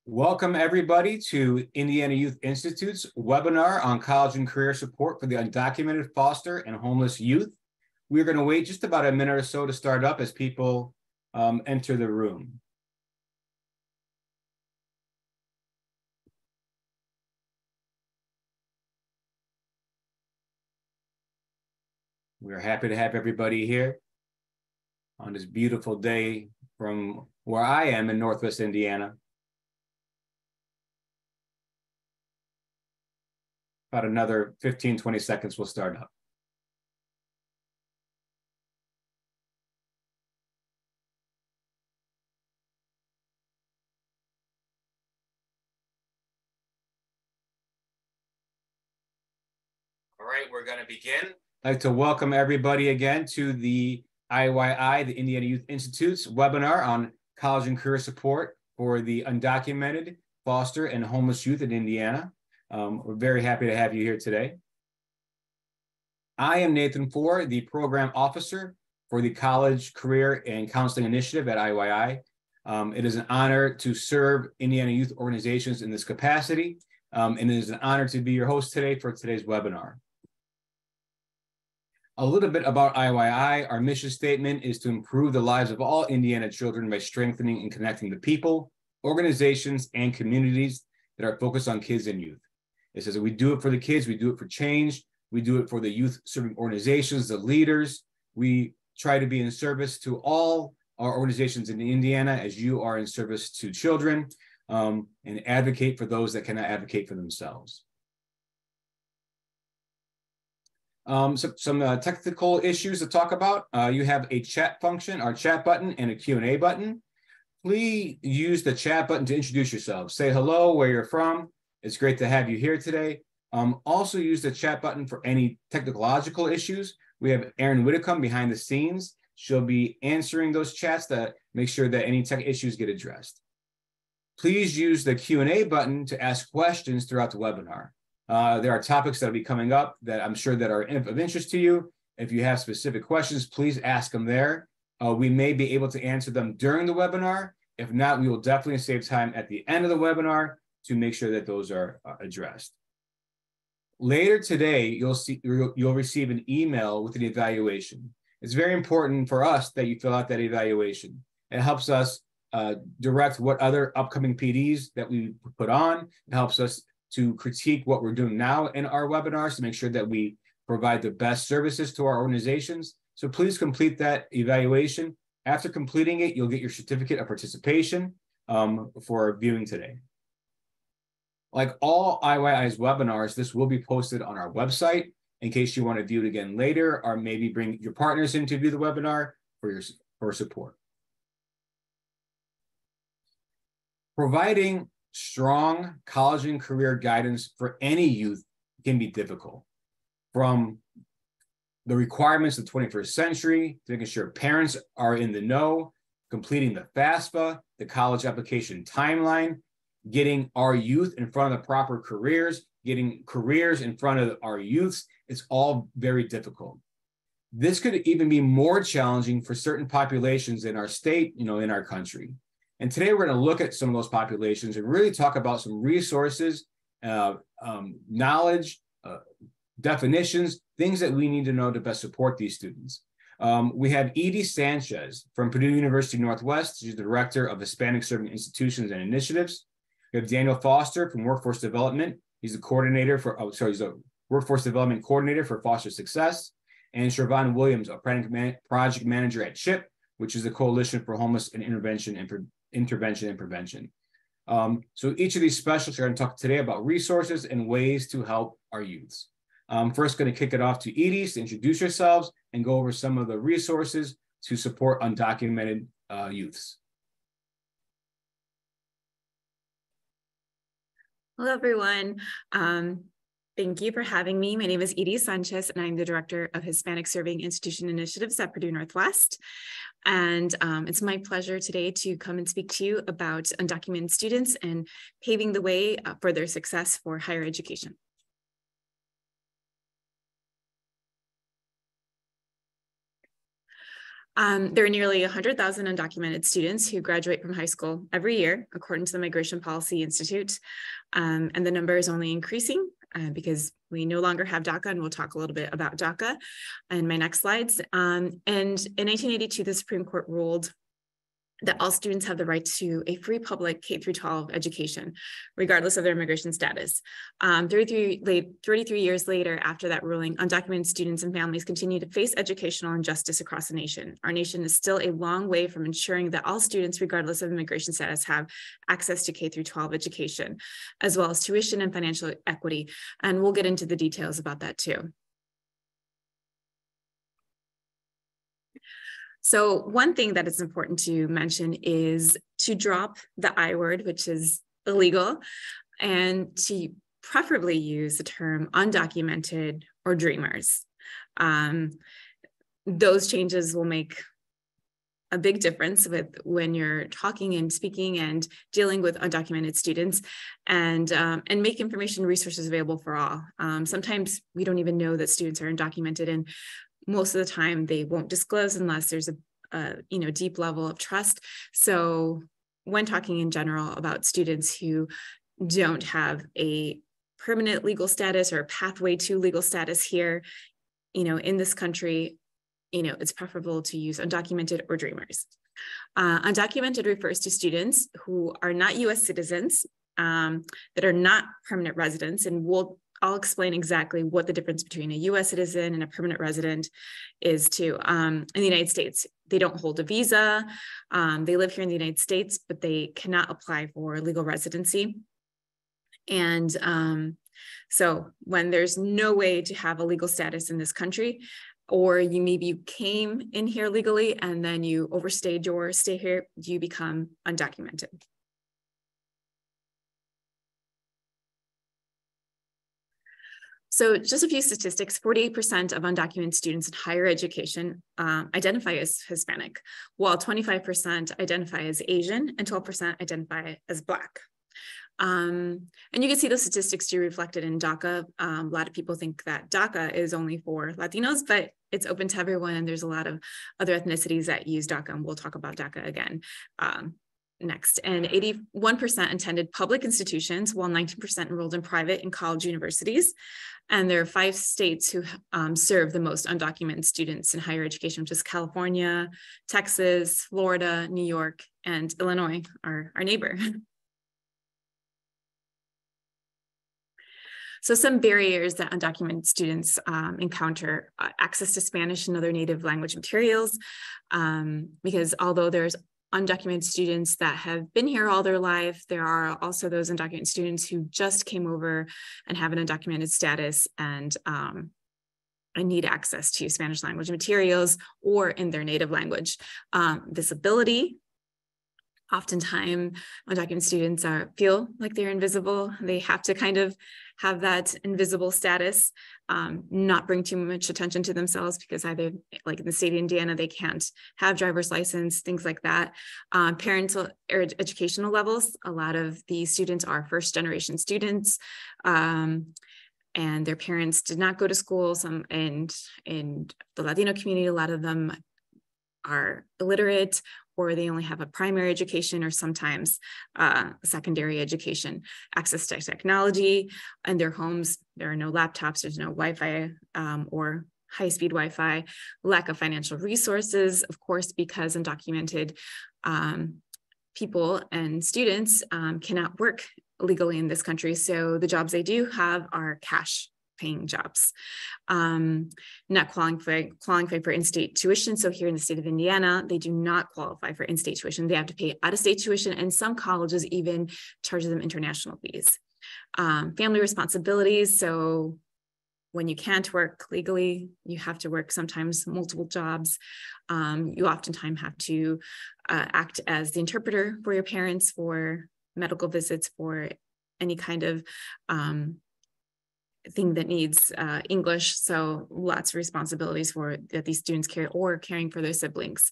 Welcome everybody to Indiana Youth Institute's webinar on college and career support for the undocumented foster and homeless youth. We're going to wait just about a minute or so to start up as people enter the room. We're happy to have everybody here on this beautiful day from where I am in Northwest Indiana. About another 15, 20 seconds, we'll start up. All right, we're going to begin. I'd like to welcome everybody again to the IYI, the Indiana Youth Institute's webinar on college and career support for the undocumented foster and homeless youth in Indiana. We're very happy to have you here today. I am Nathan Four, the program officer for the College Career and Counseling Initiative at IYI. It is an honor to serve Indiana youth organizations in this capacity, and it is an honor to be your host today for today's webinar. A little bit about IYI. Our mission statement is to improve the lives of all Indiana children by strengthening and connecting the people, organizations, and communities that are focused on kids and youth. It says that we do it for the kids, we do it for change, we do it for the youth serving organizations, the leaders. We try to be in service to all our organizations in Indiana as you are in service to children, and advocate for those that cannot advocate for themselves. Some technical issues to talk about. You have a chat function, our chat button, and a Q&A button. Please use the chat button to introduce yourself. Say hello, where you're from. It's great to have you here today. Also use the chat button for any technological issues. We have Erin Whitcomb behind the scenes. She'll be answering those chats to make sure that any tech issues get addressed. Please use the Q&A button to ask questions throughout the webinar. There are topics that will be coming up that I'm sure that are of interest to you. If you have specific questions, please ask them there. We may be able to answer them during the webinar. If not, we will definitely save time at the end of the webinar to make sure that those are addressed. Later today, you'll receive an email with an evaluation. It's very important for us that you fill out that evaluation. It helps us direct what other upcoming PDs that we put on. It helps us to critique what we're doing now in our webinars to make sure that we provide the best services to our organizations. So please complete that evaluation. After completing it, you'll get your certificate of participation for viewing today. Like all IYI's webinars, this will be posted on our website in case you want to view it again later, or maybe bring your partners in to view the webinar for support. Providing strong college and career guidance for any youth can be difficult. From the requirements of the 21st century, to making sure parents are in the know, completing the FAFSA, the college application timeline, getting our youth in front of the proper careers, getting careers in front of our youths, it's all very difficult. This could even be more challenging for certain populations in our state, in our country. And today we're going to look at some of those populations and really talk about some resources, knowledge, definitions, things that we need to know to best support these students. We have Edie Sanchez from Purdue University Northwest. She's the Director of Hispanic Serving Institutions and Initiatives. We have Daniel Foster from Workforce Development. He's the coordinator for, he's a Workforce Development Coordinator for Foster Success. And Shervon Williams, a project manager at CHIP, which is the Coalition for Homeless and Intervention and Prevention. So each of these specialists are going to talk today about resources and ways to help our youths. First, going to kick it off to Edie to introduce yourselves and go over some of the resources to support undocumented youths. Hello, everyone. Thank you for having me. My name is Edie Sanchez, and I'm the Director of Hispanic Serving Institution Initiatives at Purdue Northwest. And it's my pleasure today to come and speak to you about undocumented students and paving the way for their success for higher education. There are nearly 100,000 undocumented students who graduate from high school every year, according to the Migration Policy Institute. And the number is only increasing because we no longer have DACA, and we'll talk a little bit about DACA in my next slides. And in 1982, the Supreme Court ruled that all students have the right to a free public K-12 education, regardless of their immigration status. 33 years later, after that ruling, undocumented students and families continue to face educational injustice across the nation. Our nation is still a long way from ensuring that all students, regardless of immigration status, have access to K-12 education, as well as tuition and financial equity. And we'll get into the details about that too. So one thing that is important to mention is to drop the I word, which is illegal, and to preferably use the term undocumented or dreamers. Those changes will make a big difference with when you're talking and speaking and dealing with undocumented students, and make information resources available for all. Sometimes we don't even know that students are undocumented, and most of the time they won't disclose unless there's a deep level of trust. So when talking in general about students who don't have a permanent legal status or a pathway to legal status here, in this country, it's preferable to use undocumented or dreamers. Undocumented refers to students who are not U.S. citizens, that are not permanent residents, and I'll explain exactly what the difference between a U.S. citizen and a permanent resident is too. In the United States, they don't hold a visa. They live here in the United States, but they cannot apply for legal residency. And so when there's no way to have a legal status in this country, or maybe you came in here legally and then you overstayed your stay here, you become undocumented. So just a few statistics: 48% of undocumented students in higher education identify as Hispanic, while 25% identify as Asian and 12% identify as Black. And you can see those statistics too reflected in DACA. A lot of people think that DACA is only for Latinos, but it's open to everyone, and there's a lot of other ethnicities that use DACA, and we'll talk about DACA again next. And 81% attended public institutions, while 19% enrolled in private and college universities. And there are 5 states who serve the most undocumented students in higher education, which is California, Texas, Florida, New York, and Illinois, our neighbor. So some barriers that undocumented students encounter: access to Spanish and other native language materials, because although there's undocumented students that have been here all their life, there are also those undocumented students who just came over and have an undocumented status and need access to Spanish language materials or in their native language. Visibility. Oftentimes, undocumented students feel like they're invisible. They have to kind of have that invisible status, not bring too much attention to themselves, because either, like in the state of Indiana, they can't have driver's license, things like that. Parental or educational levels. A lot of these students are first-generation students, and their parents did not go to school. And in the Latino community, a lot of them are illiterate, or they only have a primary education, or sometimes secondary education. Access to technology in their homes: there are no laptops, there's no Wi-Fi or high-speed Wi-Fi. Lack of financial resources, of course, because undocumented people and students cannot work legally in this country. So the jobs they do have are cash paying jobs. Not qualifying for in-state tuition. So here in the state of Indiana, they do not qualify for in-state tuition. They have to pay out-of-state tuition, and some colleges even charge them international fees. Family responsibilities. So when you can't work legally, you have to work sometimes multiple jobs. You oftentimes have to act as the interpreter for your parents, for medical visits, for any kind of thing that needs English. So lots of responsibilities that these students carry, or caring for their siblings.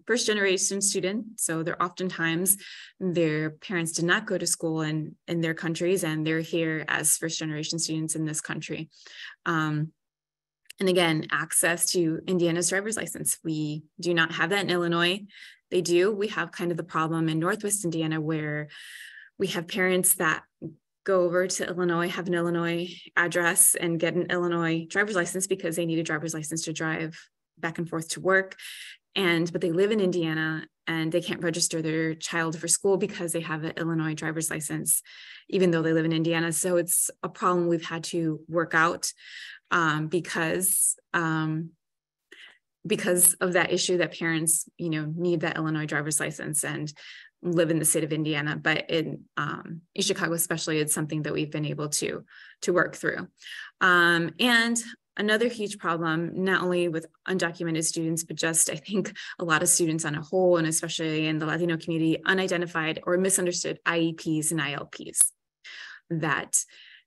First generation student, so they're oftentimes, their parents did not go to school in their countries, and they're here as first generation students in this country. And again, access to Indiana's driver's license. We do not have that in Illinois. They do. We have kind of the problem in Northwest Indiana where we have parents that go over to Illinois, have an Illinois address and get an Illinois driver's license because they need a driver's license to drive back and forth to work. But they live in Indiana and they can't register their child for school because they have an Illinois driver's license, even though they live in Indiana. So it's a problem we've had to work out because of that issue that parents, need that Illinois driver's license and live in the state of Indiana. But in East Chicago especially, it's something that we've been able to work through. And another huge problem, not only with undocumented students, but just I think a lot of students on a whole, and especially in the Latino community, unidentified or misunderstood IEPs and ILPs that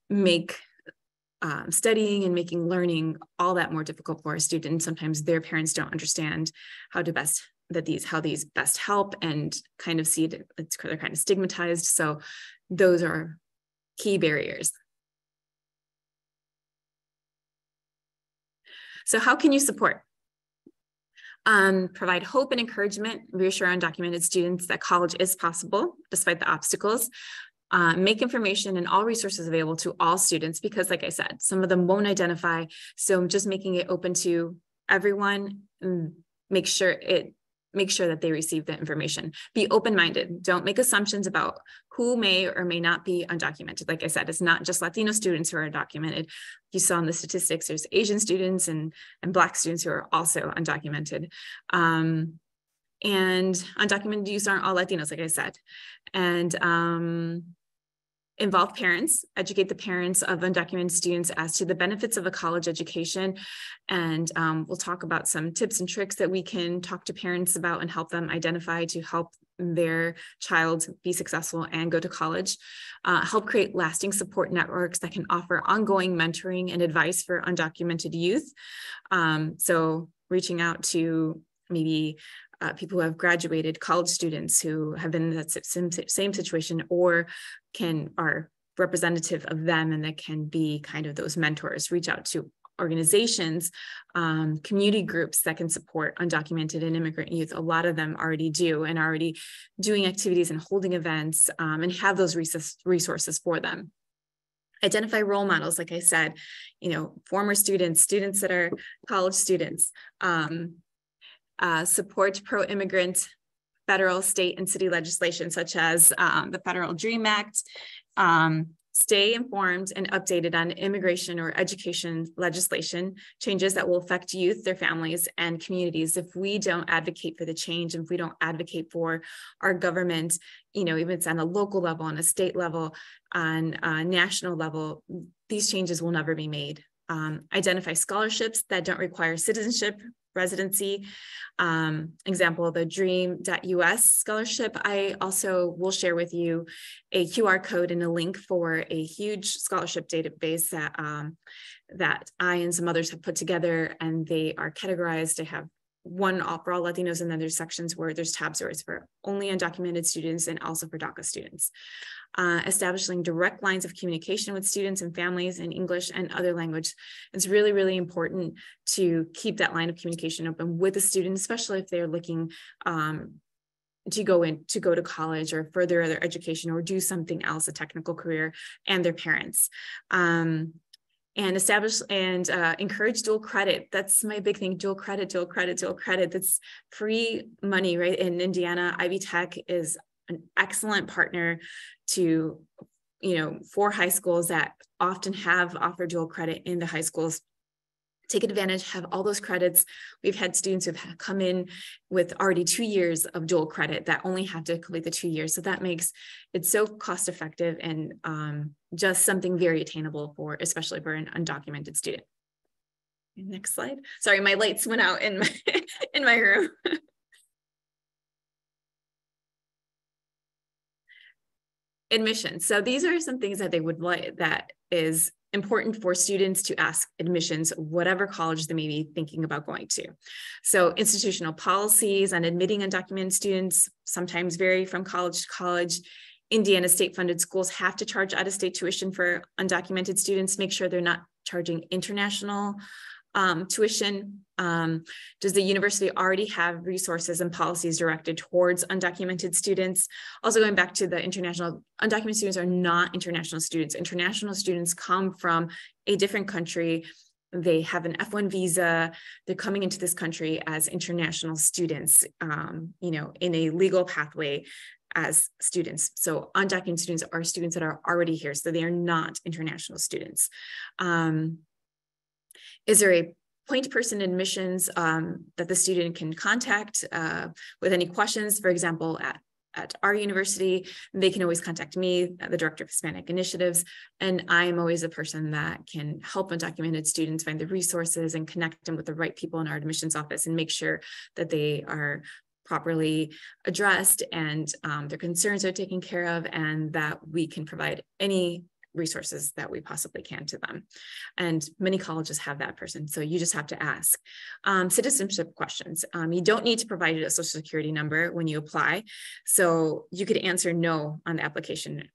make studying and making learning all that more difficult for our students. Sometimes their parents don't understand how these best help and kind of see they're kind of stigmatized. So those are key barriers. So how can you support? Provide hope and encouragement, reassure undocumented students that college is possible despite the obstacles. Make information and all resources available to all students because, like I said, some of them won't identify. So just making it open to everyone, make sure that they receive the information. Be open-minded. Don't make assumptions about who may or may not be undocumented. Like I said, it's not just Latino students who are undocumented. You saw in the statistics, there's Asian students and Black students who are also undocumented. And undocumented youths aren't all Latinos, like I said. And involve parents, educate the parents of undocumented students as to the benefits of a college education. And we'll talk about some tips and tricks that we can talk to parents about and help them identify to help their child be successful and go to college. Help create lasting support networks that can offer ongoing mentoring and advice for undocumented youth. So reaching out to maybe people who have graduated, college students who have been in that same situation or are representative of them and that can be kind of those mentors. Reach out to organizations, community groups that can support undocumented and immigrant youth. A lot of them already do and are already doing activities and holding events and have those resources for them. Identify role models, like I said, former students that are college students. Support pro-immigrant federal, state, and city legislation, such as the Federal DREAM Act. Stay informed and updated on immigration or education legislation changes that will affect youth, their families, and communities. If we don't advocate for the change, if we don't advocate for our government, even if it's on a local level, on a state level, on a national level, these changes will never be made. Identify scholarships that don't require citizenship, residency. Example, the dream.us scholarship. I also will share with you a QR code and a link for a huge scholarship database that I and some others have put together, and they are categorized. They have one for all Latinos, and then there's sections where there's tabs where it's for only undocumented students and also for DACA students. Establishing direct lines of communication with students and families in English and other language. It's really, really important to keep that line of communication open with the student, especially if they're looking to go to college or further their education or do something else, a technical career, and their parents. And establish and encourage dual credit. That's my big thing, dual credit. That's free money, right? In Indiana, Ivy Tech is an excellent partner for high schools that often have offered dual credit in the high schools. Take advantage, have all those credits. We've had students who've come in with already 2 years of dual credit that only have to complete the 2 years. So that makes it so cost effective and just something very attainable especially for an undocumented student. Next slide. Sorry, my lights went out in my room. Admissions. So these are some things that they would like, that is important for students to ask admissions, whatever college they may be thinking about going to. So institutional policies on admitting undocumented students sometimes vary from college to college. Indiana state-funded schools have to charge out-of-state tuition for undocumented students. Make sure they're not charging international Tuition. Does the university already have resources and policies directed towards undocumented students? Also going back to the international, undocumented students are not international students. International students come from a different country. They have an F1 visa. They're coming into this country as international students, you know, in a legal pathway as students. So undocumented students are students that are already here. So they are not international students. Is there a point person admissions that the student can contact with any questions? For example, at our university, they can always contact me, the Director of Hispanic Initiatives, and I'm always a person that can help undocumented students find the resources and connect them with the right people in our admissions office and make sure that they are properly addressed and their concerns are taken care of, and that we can provide any resources that we possibly can to them. And many colleges have that person, so you just have to ask. Citizenship questions. You don't need to provide a social security number when you apply, so you could answer no on the application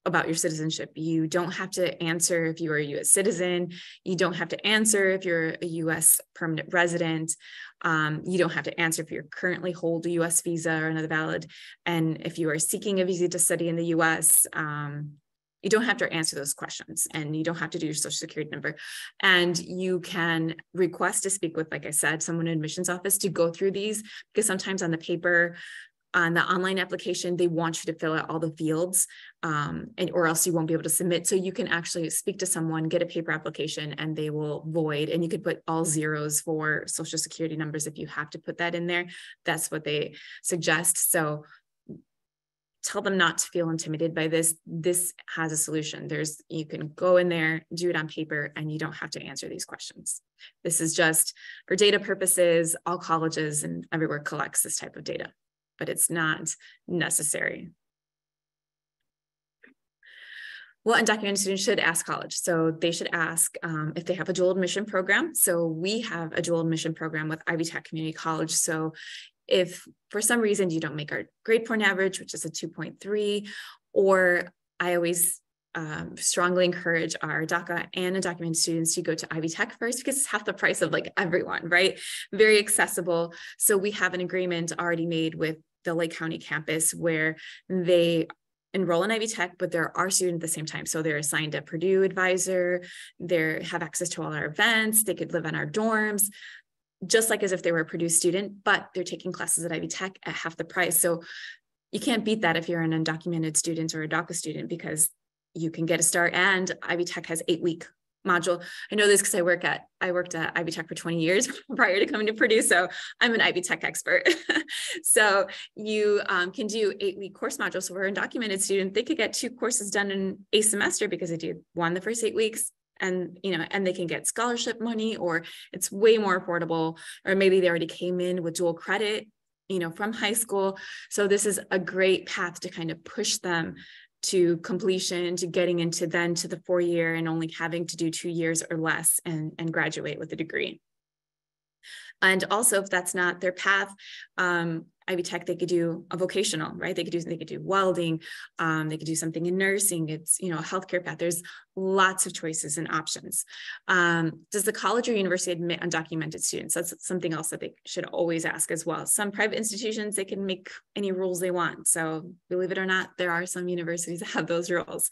about your citizenship. You don't have to answer if you are a U.S. citizen. You don't have to answer if you're a U.S. permanent resident. You don't have to answer if you currently hold a U.S. visa or another valid. And if you are seeking a visa to study in the U.S., you don't have to answer those questions, and you don't have to do your social security number. And you can request to speak with, like I said, someone in admissions office to go through these, because sometimes on the paper, on the online application, they want you to fill out all the fields, or else you won't be able to submit. So you can actually speak to someone, get a paper application, and they will void, and you could put all zeros for social security numbers if you have to put that in there. That's what they suggest. So tell them not to feel intimidated by this. This has a solution. You can go in there, do it on paper, and you don't have to answer these questions. This is just for data purposes. All colleges and everywhere collects this type of data, but it's not necessary. Well, undocumented students should ask college. So they should ask if they have a dual admission program. So we have a dual admission program with Ivy Tech Community College. So if for some reason you don't make our grade point average, which is a 2.3, or I always strongly encourage our DACA and undocumented students to go to Ivy Tech first, because it's half the price of like everyone, right? Very accessible. So we have an agreement already made with the Lake County campus where they enroll in Ivy Tech, but they're our student at the same time. So they're assigned a Purdue advisor, they have access to all our events, they could live in our dorms, just like as if they were a Purdue student, but they're taking classes at Ivy Tech at half the price. So you can't beat that if you're an undocumented student or a DACA student, because you can get a start, and Ivy Tech has 8-week module. I know this because I worked at Ivy Tech for 20 years prior to coming to Purdue, so I'm an Ivy Tech expert. So you can do 8-week course modules. So for an undocumented student, they could get 2 courses done in a semester because they did one the first 8 weeks, and and they can get scholarship money, or it's way more affordable, or maybe they already came in with dual credit, from high school. So this is a great path to kind of push them to completion, to getting into then to the 4-year and only having to do 2 years or less and graduate with a degree. And also, if that's not their path, Ivy Tech, they could do a vocational, right? They could do welding, they could do something in nursing. It's, a healthcare path. There's lots of choices and options. Does the college or university admit undocumented students? That's something else that they should always ask as well. Some private institutions, they can make any rules they want. So believe it or not, there are some universities that have those rules.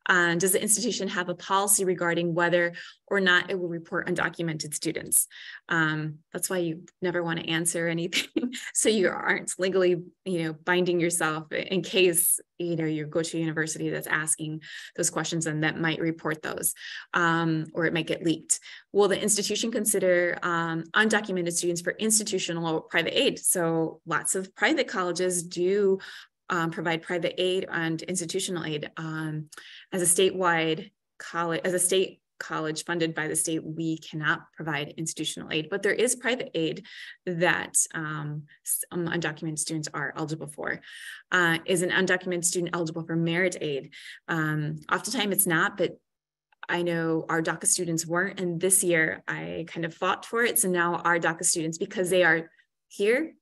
Does the institution have a policy regarding whether or not it will report undocumented students? That's why you never want to answer anything. So you aren't legally, binding yourself in case, you go to a university that's asking those questions and that might report those, or it might get leaked. Will the institution consider undocumented students for institutional or private aid? So lots of private colleges do provide private aid and institutional aid. As a statewide college, as a state college funded by the state, we cannot provide institutional aid, but there is private aid that undocumented students are eligible for. Is an undocumented student eligible for merit aid? Oftentimes it's not, but I know our DACA students weren't, and this year I kind of fought for it. So now our DACA students, because they are here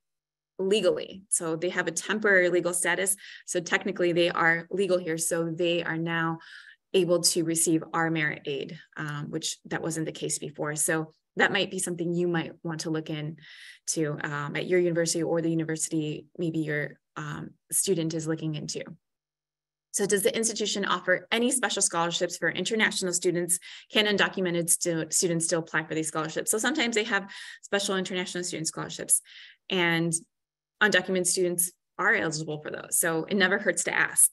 legally, so they have a temporary legal status, so technically they are legal here, so they are now able to receive our merit aid, which that wasn't the case before. So that might be something you might want to look into at your university, or the university maybe your student is looking into. So does the institution offer any special scholarships for international students? Can undocumented students still apply for these scholarships? So sometimes they have special international student scholarships, and undocumented students are eligible for those. So it never hurts to ask.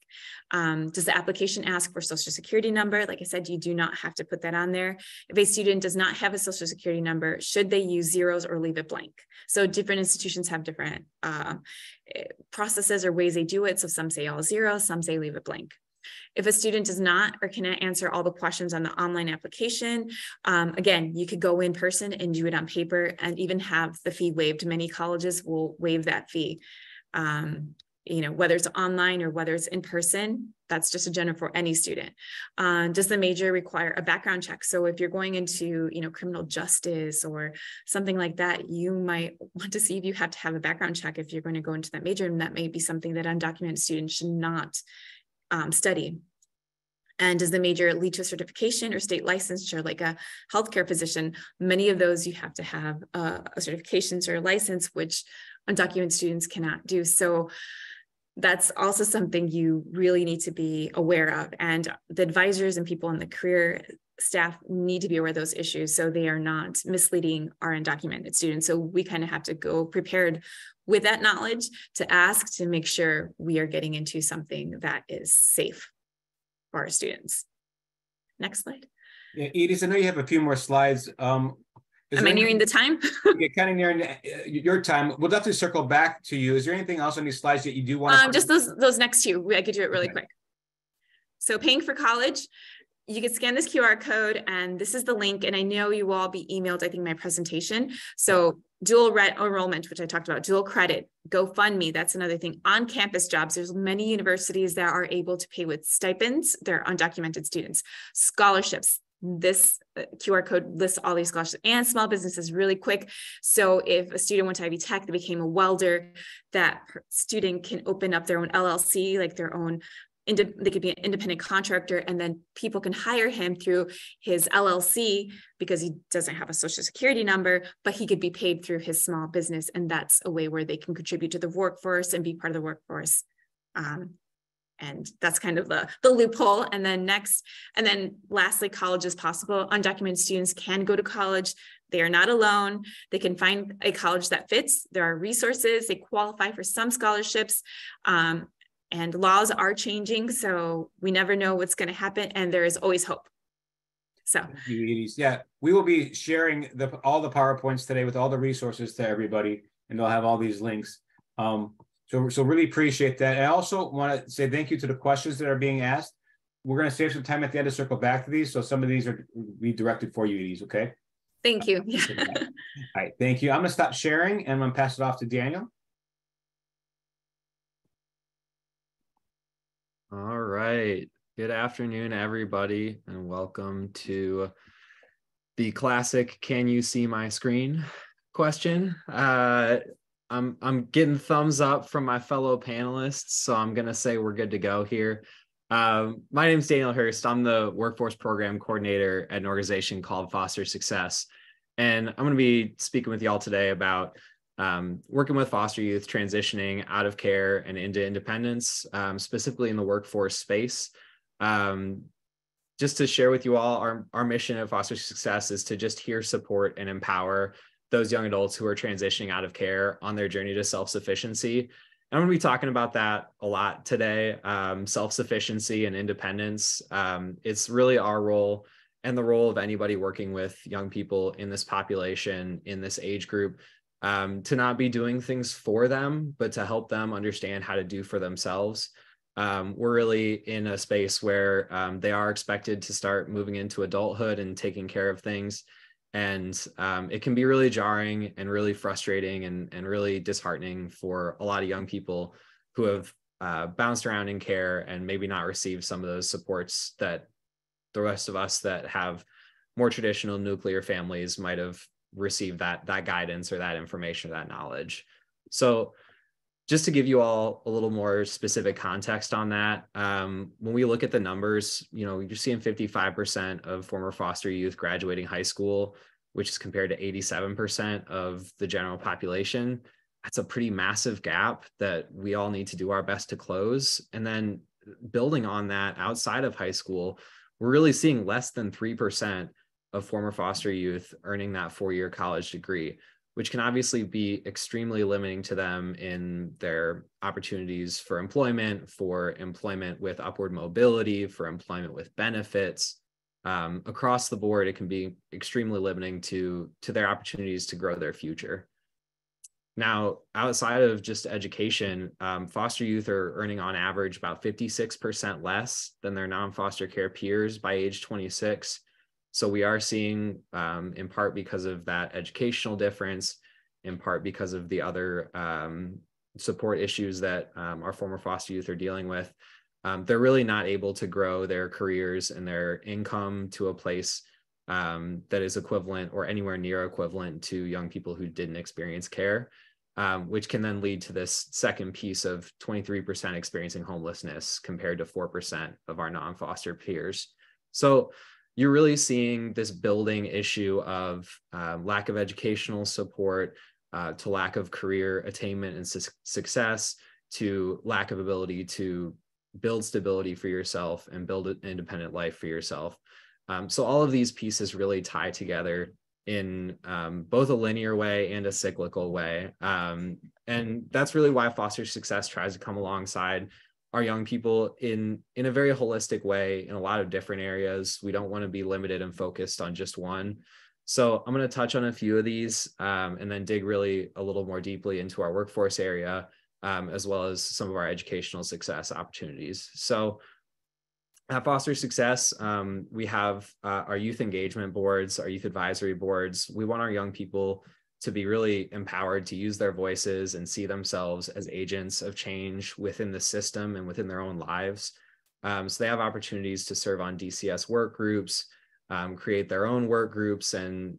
Does the application ask for social security number? Like I said, you do not have to put that on there. If a student does not have a social security number, should they use zeros or leave it blank? So different institutions have different processes or ways they do it. So some say all zeros, some say leave it blank. If a student does not or cannot answer all the questions on the online application, again, you could go in person and do it on paper and even have the fee waived. Many colleges will waive that fee. Whether it's online or whether it's in person, that's just a general for any student. Does the major require a background check? So if you're going into, criminal justice or something like that, you might want to see if you have to have a background check if you're going to go into that major, and that may be something that undocumented students should not study. And does the major lead to a certification or state licensure, like a healthcare position? Many of those you have to have a certifications or a license, which undocumented students cannot do. So that's also something you really need to be aware of. And the advisors and people in the career staff need to be aware of those issues so they are not misleading our undocumented students. So we kind of have to go prepared with that knowledge to ask to make sure we are getting into something that is safe for our students. Next slide. Yeah, Edie, I know you have a few more slides. Am I nearing the time? You're kind of nearing your time. We'll definitely circle back to you. Is there anything else on these slides that you do want to? Just those next two. I could do it really quick. So paying for college, you can scan this QR code, and this is the link. And I know you will all be emailed, I think, my presentation. So dual enrollment, which I talked about, dual credit, GoFundMe, that's another thing. On-campus jobs, there's many universities that are able to pay with stipends. They're undocumented students. Scholarships, this QR code lists all these scholarships, and small businesses really quick. So if a student went to Ivy Tech, they became a welder, that student can open up their own LLC, like their own, they could be an independent contractor, and then people can hire him through his LLC because he doesn't have a social security number, but he could be paid through his small business. And that's a way where they can contribute to the workforce and be part of the workforce. And that's kind of the loophole. And then lastly, college is possible. Undocumented students can go to college. They are not alone. They can find a college that fits. There are resources. They qualify for some scholarships. And laws are changing, so we never know what's going to happen, and there is always hope. So, yeah, we will be sharing all the PowerPoints today with all the resources to everybody, and they'll have all these links. So really appreciate that. And I also want to say thank you to the questions that are being asked. We're going to save some time at the end to circle back to these, so some of these are redirected for you, Edie, okay? Thank you. All right, thank you. I'm going to stop sharing, and I'm going to pass it off to Daniel. All right. Good afternoon, everybody, and welcome to the classic "Can you see my screen?" question. I'm getting thumbs up from my fellow panelists, so I'm gonna say we're good to go here. My name is Daniel Hurst. I'm the workforce program coordinator at an organization called Foster Success, and I'm going to be speaking with y'all today about working with foster youth transitioning out of care and into independence, specifically in the workforce space. Just to share with you all, our mission at Foster Success is to just hear, support, and empower those young adults who are transitioning out of care on their journey to self-sufficiency. And I'm going to be talking about that a lot today, self-sufficiency and independence. It's really our role and the role of anybody working with young people in this population, in this age group, to not be doing things for them, but to help them understand how to do for themselves. We're really in a space where they are expected to start moving into adulthood and taking care of things. And it can be really jarring and really frustrating and really disheartening for a lot of young people who have bounced around in care and maybe not received some of those supports that the rest of us that have more traditional nuclear families might have receive that guidance or that information, or that knowledge. So just to give you all a little more specific context on that, when we look at the numbers, you're seeing 55% of former foster youth graduating high school, which is compared to 87% of the general population. That's a pretty massive gap that we all need to do our best to close. And then building on that, outside of high school, we're really seeing less than 3% of former foster youth earning that 4-year college degree, which can obviously be extremely limiting to them in their opportunities for employment with upward mobility, for employment with benefits. Across the board, it can be extremely limiting to their opportunities to grow their future. Now, outside of just education, foster youth are earning on average about 56% less than their non-foster care peers by age 26. So we are seeing, in part because of that educational difference, in part because of the other support issues that our former foster youth are dealing with, they're really not able to grow their careers and their income to a place that is equivalent or anywhere near equivalent to young people who didn't experience care, which can then lead to this second piece of 23% experiencing homelessness compared to 4% of our non-foster peers. So you're really seeing this building issue of lack of educational support, to lack of career attainment and success, to lack of ability to build stability for yourself and build an independent life for yourself. So all of these pieces really tie together in both a linear way and a cyclical way. And that's really why foster success tries to come alongside our young people in a very holistic way in a lot of different areas. We don't want to be limited and focused on just one. So I'm going to touch on a few of these and then dig really a little more deeply into our workforce area, as well as some of our educational success opportunities. So at Foster Success, we have our youth engagement boards, our youth advisory boards. We want our young people to be really empowered to use their voices and see themselves as agents of change within the system and within their own lives. So they have opportunities to serve on DCS work groups, create their own work groups, and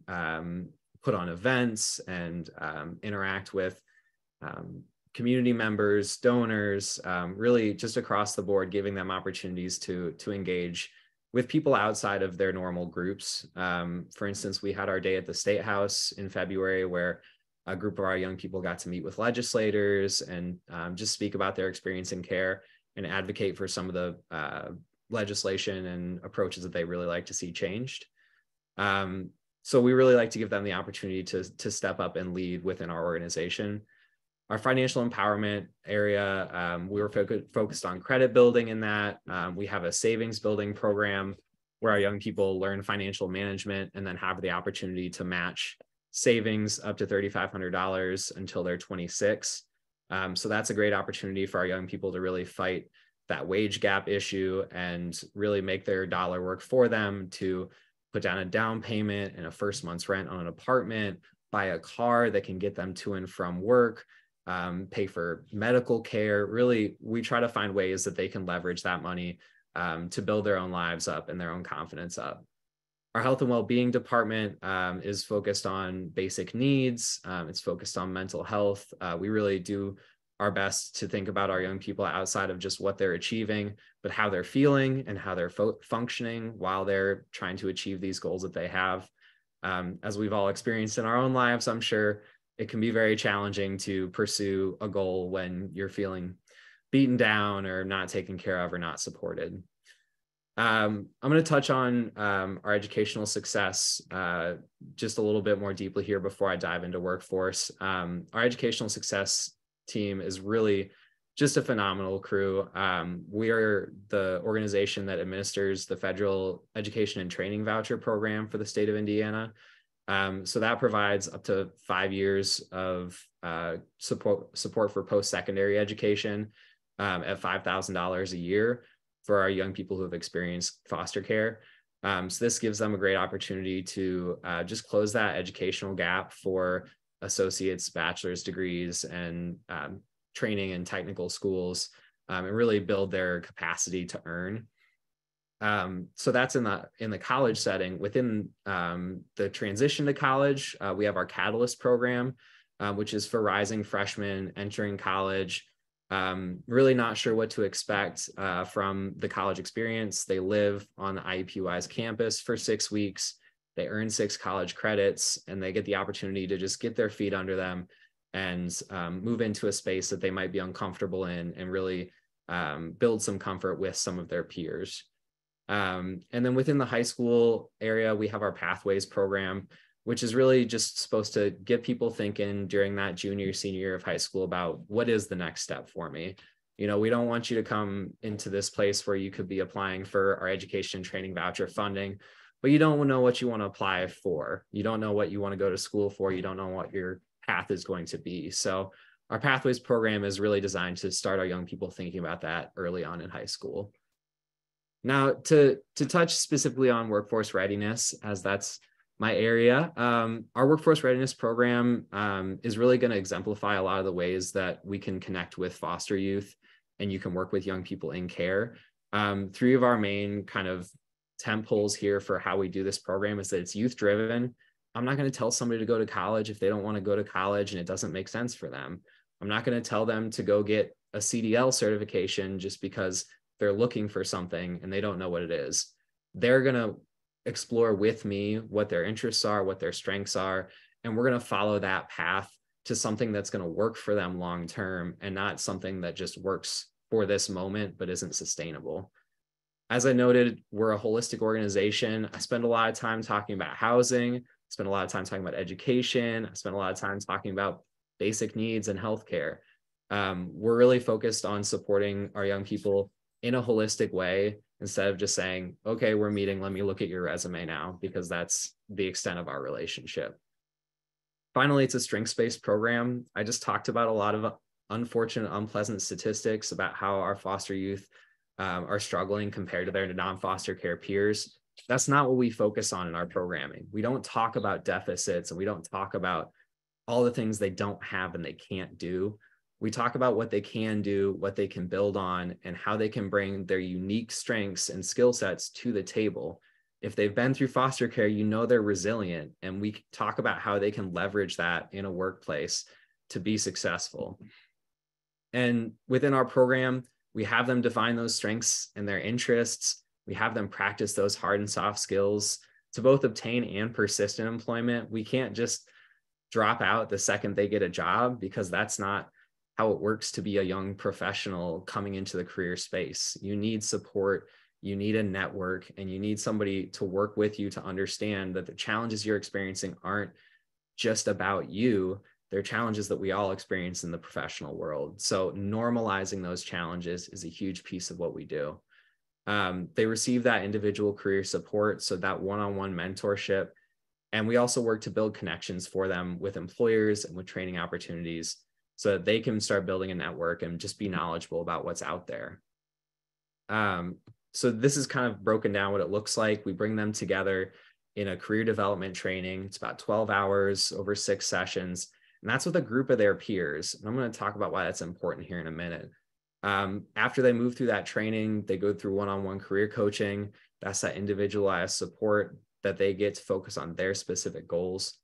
put on events and interact with community members, donors, really just across the board, giving them opportunities to engage with people outside of their normal groups. For instance, we had our day at the State House in February where a group of our young people got to meet with legislators and just speak about their experience in care and advocate for some of the legislation and approaches that they really like to see changed. So we really like to give them the opportunity to step up and lead within our organization. Our financial empowerment area, we were focused on credit building in that. We have a savings building program where our young people learn financial management and then have the opportunity to match savings up to $3,500 until they're 26. So that's a great opportunity for our young people to really fight that wage gap issue and really make their dollar work for them, to put down a down payment and a first month's rent on an apartment, buy a car that can get them to and from work, pay for medical care. Really, we try to find ways that they can leverage that money to build their own lives up and their own confidence up. Our health and well-being department is focused on basic needs. It's focused on mental health. We really do our best to think about our young people outside of just what they're achieving, but how they're feeling and how they're functioning while they're trying to achieve these goals that they have. As we've all experienced in our own lives, I'm sure it can be very challenging to pursue a goal when you're feeling beaten down or not taken care of or not supported. I'm going to touch on our educational success just a little bit more deeply here before I dive into workforce. Our educational success team is really just a phenomenal crew. We are the organization that administers the federal education and training voucher program for the state of Indiana. So that provides up to 5 years of support for post-secondary education at $5,000 a year for our young people who have experienced foster care. So this gives them a great opportunity to just close that educational gap for associates, bachelor's degrees, and training in technical schools, and really build their capacity to earn. So that's in the college setting. Within the transition to college, we have our Catalyst program. which is for rising freshmen entering college, really not sure what to expect from the college experience. They live on the IUPUI's campus for 6 weeks. They earn 6 college credits, and they get the opportunity to just get their feet under them and move into a space that they might be uncomfortable in and really build some comfort with some of their peers. And then within the high school area, we have our Pathways program, which is really just supposed to get people thinking during that junior, senior year of high school about what is the next step for me. You know, we don't want you to come into this place where you could be applying for our education and training voucher funding, but you don't know what you want to apply for. You don't know what you want to go to school for. You don't know what your path is going to be. So our Pathways program is really designed to start our young people thinking about that early on in high school. Now, to touch specifically on workforce readiness, as that's my area, our workforce readiness program is really going to exemplify a lot of the ways that we can connect with foster youth and you can work with young people in care. 3 of our main kind of tent poles here for how we do this program is that it's youth driven. I'm not going to tell somebody to go to college if they don't want to go to college and it doesn't make sense for them. I'm not going to tell them to go get a CDL certification just because they're looking for something and they don't know what it is. They're going to explore with me what their interests are, what their strengths are, and we're going to follow that path to something that's going to work for them long term and not something that just works for this moment but isn't sustainable. As I noted, we're a holistic organization. I spend a lot of time talking about housing, spend a lot of time talking about education, I spend a lot of time talking about basic needs and healthcare. We're really focused on supporting our young people in a holistic way instead of just saying, okay, we're meeting, let me look at your resume now, because that's the extent of our relationship. Finally, it's a strengths-based program. I just talked about a lot of unfortunate, unpleasant statistics about how our foster youth are struggling compared to their non-foster care peers. That's not what we focus on in our programming. We don't talk about deficits and we don't talk about all the things they don't have and they can't do. We talk about what they can do, what they can build on, and how they can bring their unique strengths and skill sets to the table. If they've been through foster care, you know they're resilient, and we talk about how they can leverage that in a workplace to be successful. And within our program, we have them define those strengths and their interests. We have them practice those hard and soft skills to both obtain and persist in employment. We can't just drop out the second they get a job, because that's not how it works to be a young professional coming into the career space. You need support, you need a network, and you need somebody to work with you to understand that the challenges you're experiencing aren't just about you. They're challenges that we all experience in the professional world. So normalizing those challenges is a huge piece of what we do. They receive that individual career support, so that one-on-one mentorship. And we also work to build connections for them with employers and with training opportunities so that they can start building a network and just be knowledgeable about what's out there. So this is kind of broken down what it looks like. We bring them together in a career development training. It's about 12 hours over 6 sessions. And that's with a group of their peers. And I'm going to talk about why that's important here in a minute. After they move through that training, they go through one-on-one career coaching. That's that individualized support that they get to focus on their specific goals.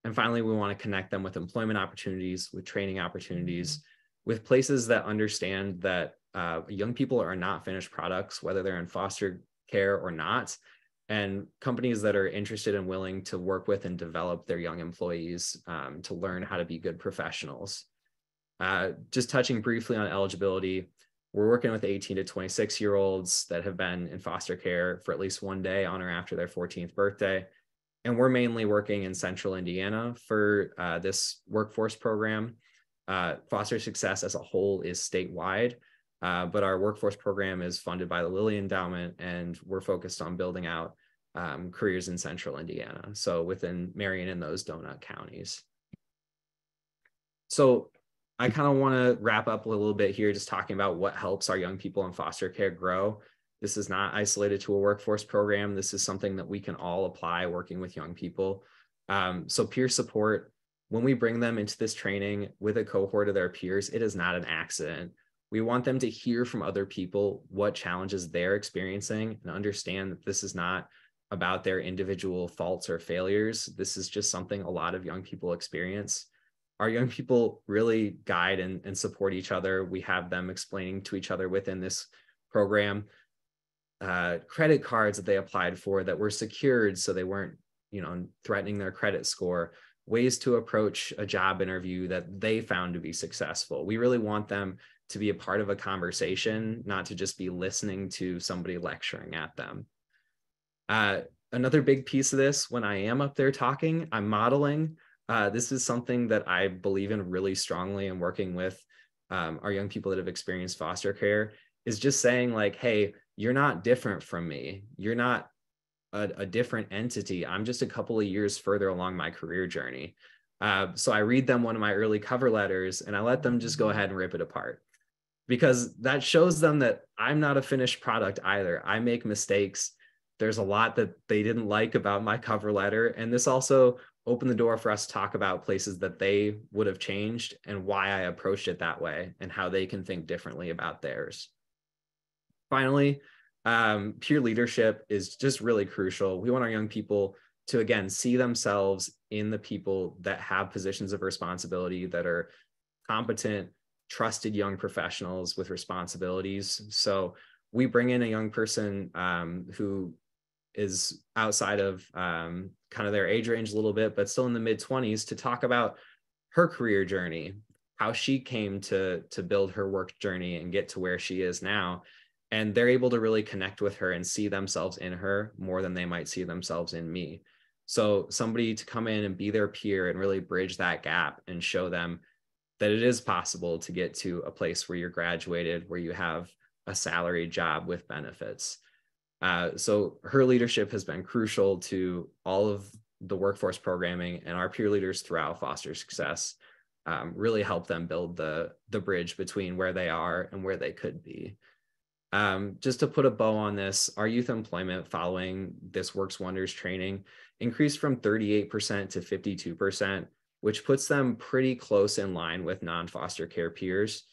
And finally, we want to connect them with employment opportunities, with training opportunities, with places that understand that young people are not finished products, whether they're in foster care or not, and companies that are interested and willing to work with and develop their young employees to learn how to be good professionals. Just touching briefly on eligibility, we're working with 18 to 26-year-olds that have been in foster care for at least one day on or after their 14th birthday. And we're mainly working in Central Indiana for this workforce program. Foster Success as a whole is statewide, but our workforce program is funded by the Lilly Endowment, and we're focused on building out careers in Central Indiana, so within Marion and those donut counties. So I kind of want to wrap up a little bit here, just talking about what helps our young people in foster care grow. This is not isolated to a workforce program. This is something that we can all apply working with young people. So peer support, when we bring them into this training with a cohort of their peers, it is not an accident. We want them to hear from other people what challenges they're experiencing and understand that this is not about their individual faults or failures. This is just something a lot of young people experience. our young people really guide and support each other. We have them explaining to each other within this program credit cards that they applied for that were secured so they weren't, threatening their credit score, ways to approach a job interview that they found to be successful. We really want them to be a part of a conversation, not to just be listening to somebody lecturing at them. Another big piece of this, when I am up there talking, I'm modeling. This is something that I believe in really strongly in working with our young people that have experienced foster care, is just saying like, hey, you're not different from me. You're not a different entity. I'm just a couple of years further along my career journey. So I read them one of my early cover letters and I let them just go ahead and rip it apart, because that shows them that I'm not a finished product either. I make mistakes. There's a lot that they didn't like about my cover letter. And this also opened the door for us to talk about places that they would have changed and why I approached it that way and how they can think differently about theirs. Finally, peer leadership is just really crucial. We want our young people to, again, see themselves in the people that have positions of responsibility, that are competent, trusted young professionals with responsibilities. So we bring in a young person who is outside of kind of their age range a little bit, but still in the mid-20s, to talk about her career journey, how she came to build her work journey and get to where she is now. And they're able to really connect with her and see themselves in her more than they might see themselves in me. So somebody to come in and be their peer and really bridge that gap and show them that it is possible to get to a place where you're graduated, where you have a salaried job with benefits. So her leadership has been crucial to all of the workforce programming, and our peer leaders throughout Foster Success really help them build the bridge between where they are and where they could be. Just to put a bow on this, our youth employment following this Works Wonders training increased from 38% to 52%, which puts them pretty close in line with non-foster care peers.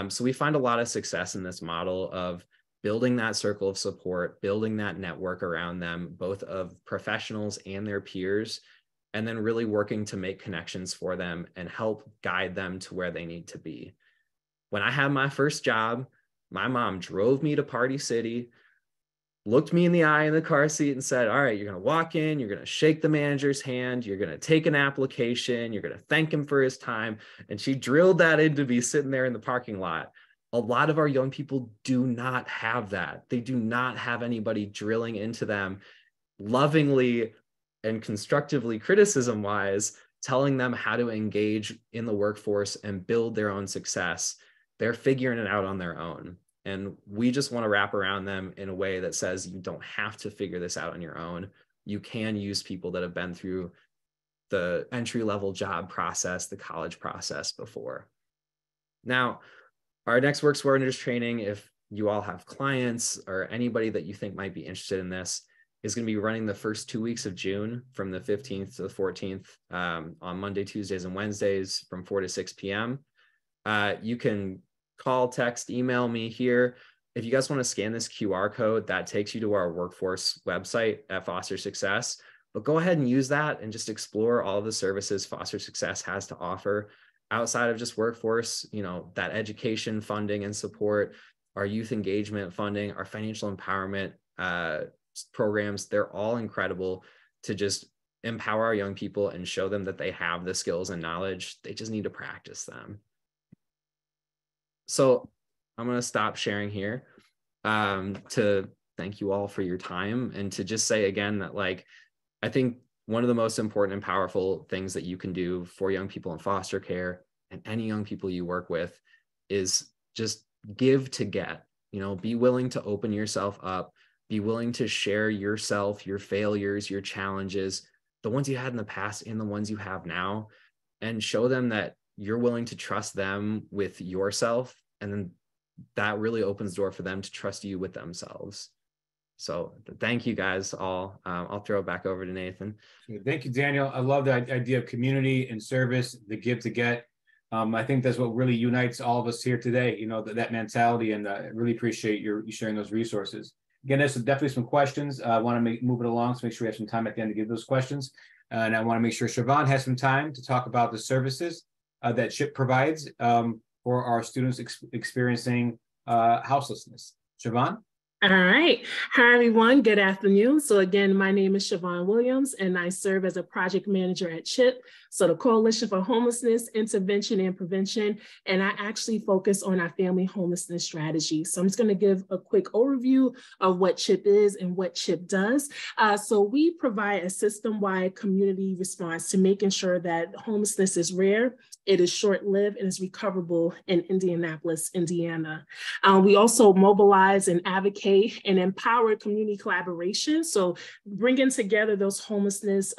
So we find a lot of success in this model of building that circle of support, building that network around them, both of professionals and their peers, and then really working to make connections for them and help guide them to where they need to be. When I had my first job, my mom drove me to Party City, looked me in the eye in the car seat and said, all right, you're going to walk in, you're going to shake the manager's hand, you're going to take an application, you're going to thank him for his time. And she drilled that into me sitting there in the parking lot. A lot of our young people do not have that. They do not have anybody drilling into them lovingly and constructively, criticism-wise, telling them how to engage in the workforce and build their own success. They're figuring it out on their own. And we just want to wrap around them in a way that says you don't have to figure this out on your own. You can use people that have been through the entry-level job process, the college process before. Now, our next Works Wonders training, if you all have clients or anybody that you think might be interested in this, is going to be running the first 2 weeks of June from the 15th to the 14th on Monday, Tuesdays, and Wednesdays from 4 to 6 p.m. You can call, text, email me here. If you guys want to scan this QR code, that takes you to our workforce website at Foster Success. But go ahead and use that and just explore all of the services Foster Success has to offer outside of just workforce, that education funding and support, our youth engagement funding, our financial empowerment programs. They're all incredible to just empower our young people and show them that they have the skills and knowledge. They just need to practice them. So I'm going to stop sharing here to thank you all for your time, and to just say again that, I think one of the most important and powerful things that you can do for young people in foster care and any young people you work with is just give to get. Be willing to open yourself up, be willing to share yourself, your failures, your challenges, the ones you had in the past and the ones you have now, and show them that you're willing to trust them with yourself. And then that really opens the door for them to trust you with themselves. So thank you guys all. I'll throw it back over to Nathan. Thank you, Daniel. I love the idea of community and service, the give to get. I think that's what really unites all of us here today, that mentality, and I really appreciate you sharing those resources. Again, there's definitely some questions. I want to move it along, so make sure we have some time at the end to give those questions. And I want to make sure Siobhan has some time to talk about the services. that CHIP provides for our students experiencing houselessness. Siobhan? All right. Hi, everyone. Good afternoon. So again, my name is Siobhan Williams, and I serve as a project manager at CHIP, so the Coalition for Homelessness, Intervention and Prevention, and I actually focus on our family homelessness strategy. So I'm just going to give a quick overview of what CHIP is and what CHIP does. So we provide a system-wide community response to making sure that homelessness is rare, it is short-lived, and is recoverable in Indianapolis, Indiana. We also mobilize and advocate and empower community collaboration. So bringing together those homelessness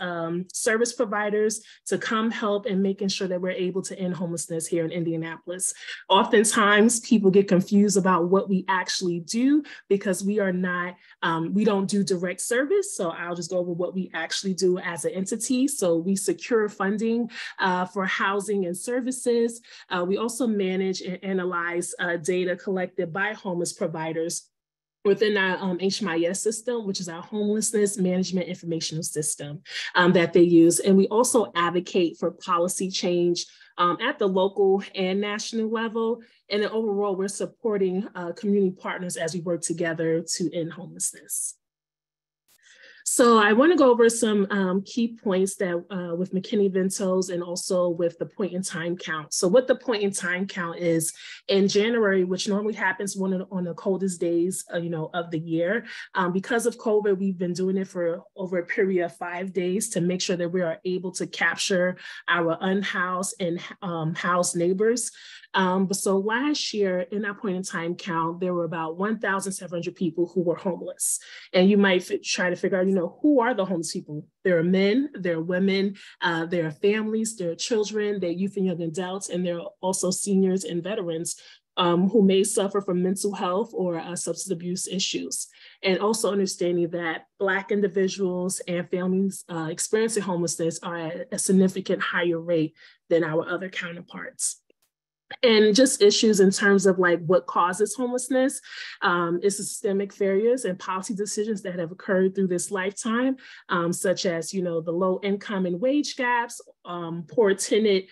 service providers to come help and making sure that we're able to end homelessness here in Indianapolis. Oftentimes people get confused about what we actually do because we are not, we don't do direct service. So I'll just go over what we actually do as an entity. So we secure funding for housing and services. We also manage and analyze data collected by homeless providers within our HMIS system, which is our homelessness management informational system that they use. And we also advocate for policy change at the local and national level. And then overall, we're supporting community partners as we work together to end homelessness. So I want to go over some key points that with McKinney-Ventos and also with the point in time count. So what the point in time count is in January, which normally happens on the coldest days, of the year. Because of COVID, we've been doing it for over a period of 5 days to make sure that we are able to capture our unhoused and housed neighbors. So last year in our point in time count, there were about 1,700 people who were homeless. And you might try to figure out, who are the homeless people? There are men, there are women, there are families, there are children, there are youth and young adults, and there are also seniors and veterans who may suffer from mental health or substance abuse issues. And also understanding that Black individuals and families experiencing homelessness are at a significant higher rate than our other counterparts. And just issues in terms of like what causes homelessness is systemic failures and policy decisions that have occurred through this lifetime, such as, the low income and wage gaps, poor tenant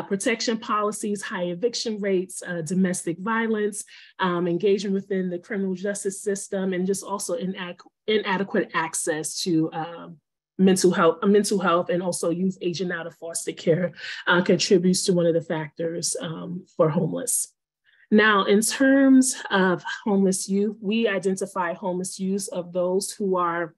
protection policies, high eviction rates, domestic violence, engagement within the criminal justice system, and just also inadequate access to mental health, and also youth aging out of foster care contributes to one of the factors for homeless. Now, in terms of homeless youth, we identify homeless youth of those who are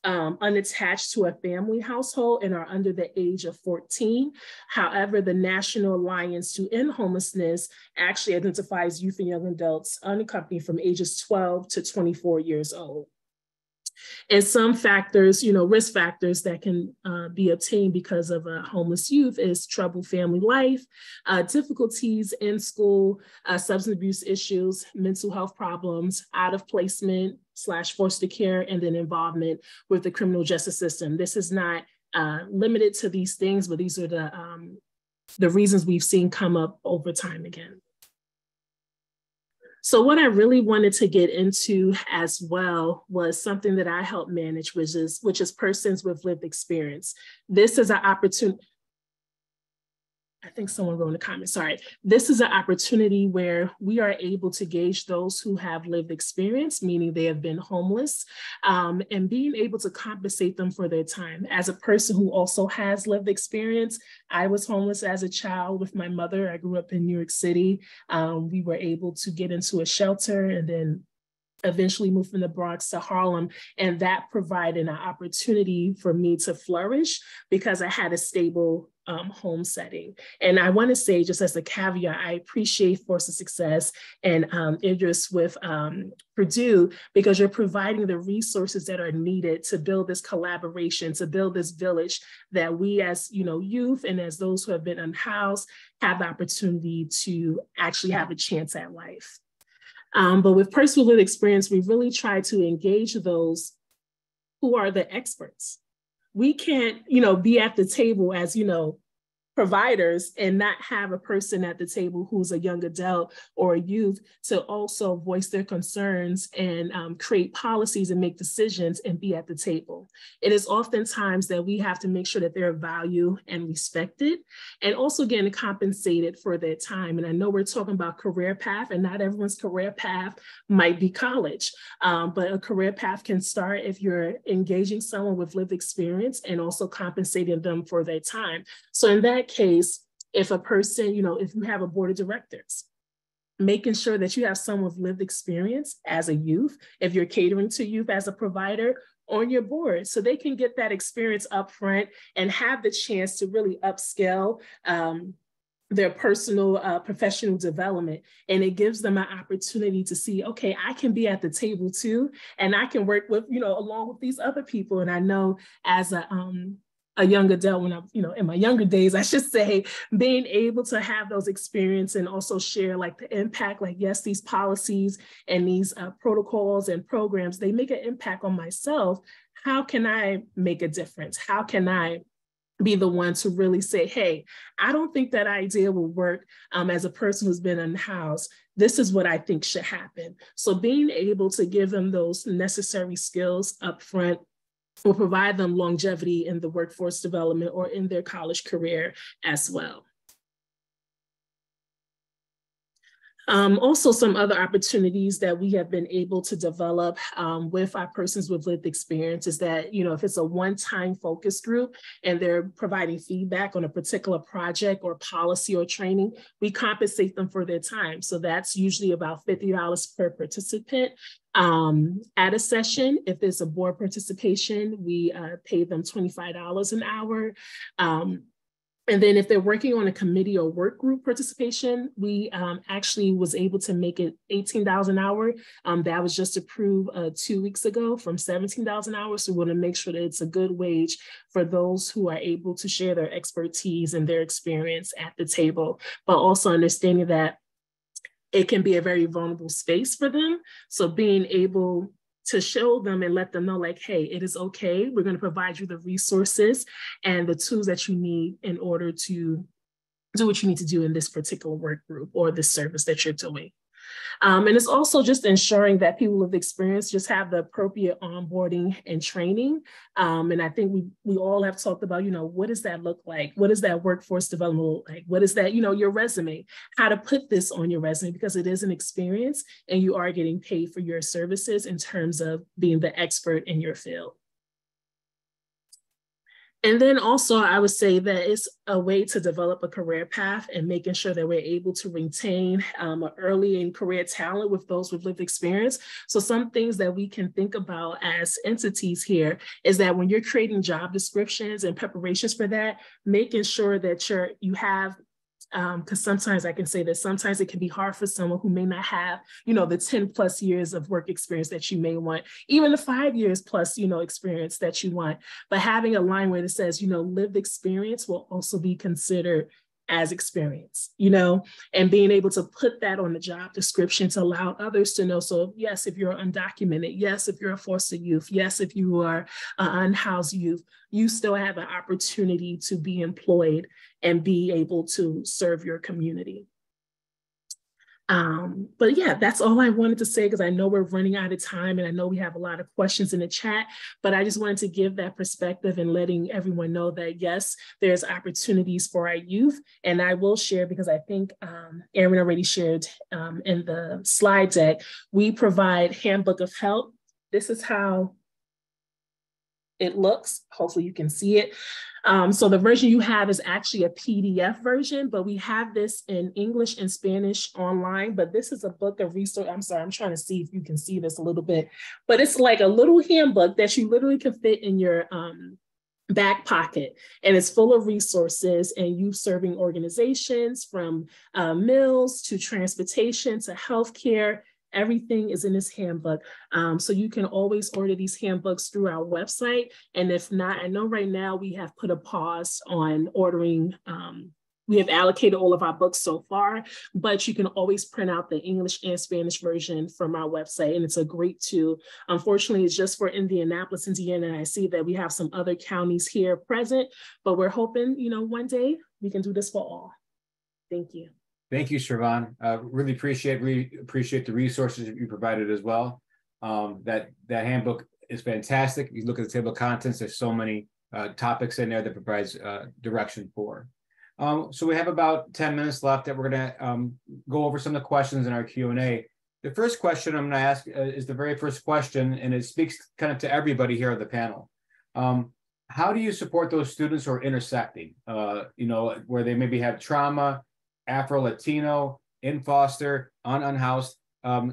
unattached to a family household and are under the age of 14. However, the National Alliance to End Homelessness actually identifies youth and young adults unaccompanied from ages 12 to 24 years old. And some factors, risk factors that can be obtained because of a homeless youth is troubled family life, difficulties in school, substance abuse issues, mental health problems, out of placement / foster care, and then involvement with the criminal justice system. This is not limited to these things, but these are the reasons we've seen come up over time again. So what I really wanted to get into as well was something that I help manage, which is persons with lived experience. This is an opportunity. I think someone wrote in the comments, sorry. This is an opportunity where we are able to gauge those who have lived experience, meaning they have been homeless, and being able to compensate them for their time. As a person who also has lived experience, I was homeless as a child with my mother. I grew up in New York City. We were able to get into a shelter and then eventually moved from the Bronx to Harlem. And that provided an opportunity for me to flourish because I had a stable home setting. And I want to say, just as a caveat, I appreciate Force of Success and Idris with Purdue, because you're providing the resources that are needed to build this collaboration, to build this village that we as youth and as those who have been unhoused have the opportunity to actually have a chance at life. But with personal lived experience, we really try to engage those who are the experts. We can't, be at the table as, providers and not have a person at the table who's a young adult or a youth to also voice their concerns and create policies and make decisions and be at the table. It is oftentimes that we have to make sure that they're valued and respected, and also getting compensated for their time. And I know we're talking about career path, and not everyone's career path might be college, but a career path can start if you're engaging someone with lived experience and also compensating them for their time. So in that case, if a person, if you have a board of directors, making sure that you have someone with lived experience as a youth, if you're catering to youth as a provider, on your board, so they can get that experience up front and have the chance to really upscale their personal professional development. And it gives them an opportunity to see, okay, I can be at the table too, and I can work with, along with these other people. And I know as a young adult, when I, in my younger days, I should say, being able to have those experiences and also share like the impact, like, yes, these policies and these protocols and programs, they make an impact on myself. How can I make a difference? How can I be the one to really say, hey, I don't think that idea will work as a person who's been unhoused. This is what I think should happen. So being able to give them those necessary skills up front will provide them longevity in the workforce development or in their college career as well. Also, some other opportunities that we have been able to develop with our persons with lived experience is that, if it's a one-time focus group and they're providing feedback on a particular project or policy or training, we compensate them for their time. So that's usually about $50 per participant. At a session, if there's a board participation, we pay them $25 an hour. And then if they're working on a committee or work group participation, we actually was able to make it $18 an hour. That was just approved 2 weeks ago from $17 an hour. So we want to make sure that it's a good wage for those who are able to share their expertise and their experience at the table, but also understanding that it can be a very vulnerable space for them. So being able to show them and let them know, like, hey, it is okay. We're going to provide you the resources and the tools that you need in order to do what you need to do in this particular work group or this service that you're doing. And it's also just ensuring that people with experience just have the appropriate onboarding and training. And I think we all have talked about, what does that look like? What does that workforce development look like? What is that, your resume, how to put this on your resume, because it is an experience and you are getting paid for your services in terms of being the expert in your field. And then also, I would say that it's a way to develop a career path and making sure that we're able to retain early in career talent with those with lived experience. So some things that we can think about as entities here is that when you're creating job descriptions and preparations for that, making sure that you have, because sometimes I can say that sometimes it can be hard for someone who may not have, the 10+ years of work experience that you may want, even the 5 years plus, experience that you want. But having a line where it says, lived experience will also be considered as experience, and being able to put that on the job description to allow others to know. So yes, if you're undocumented, yes, if you're a foster youth, yes, if you are an unhoused youth, you still have an opportunity to be employed and be able to serve your community. But yeah, that's all I wanted to say, because I know we're running out of time and I know we have a lot of questions in the chat, but I just wanted to give that perspective and letting everyone know that yes, there's opportunities for our youth. And I will share, because I think Aaron already shared in the slide deck, we provide handbook of help. This is how it looks. Hopefully you can see it. So the version you have is actually a PDF version, but we have this in English and Spanish online, but this is a book of resource. I'm sorry, I'm trying to see if you can see this a little bit, but it's like a little handbook that you literally can fit in your back pocket, and it's full of resources and youth serving organizations, from meals to transportation to healthcare. Everything is in this handbook. So you can always order these handbooks through our website. And if not, I know right now we have put a pause on ordering. We have allocated all of our books so far, but you can always print out the English and Spanish version from our website. And it's a great tool. Unfortunately, it's just for Indianapolis, Indiana. And I see that we have some other counties here present, but we're hoping, one day we can do this for all. Thank you. Thank you, Siobhan. Really appreciate the resources that you provided as well. That handbook is fantastic. You look at the table of contents, there's so many topics in there that provides direction for. So we have about 10 minutes left that we're gonna go over some of the questions in our Q&A. The first question I'm gonna ask is the very first question, and it speaks kind of to everybody here on the panel. How do you support those students who are intersecting, where they maybe have trauma, Afro-Latino, in foster, unhoused?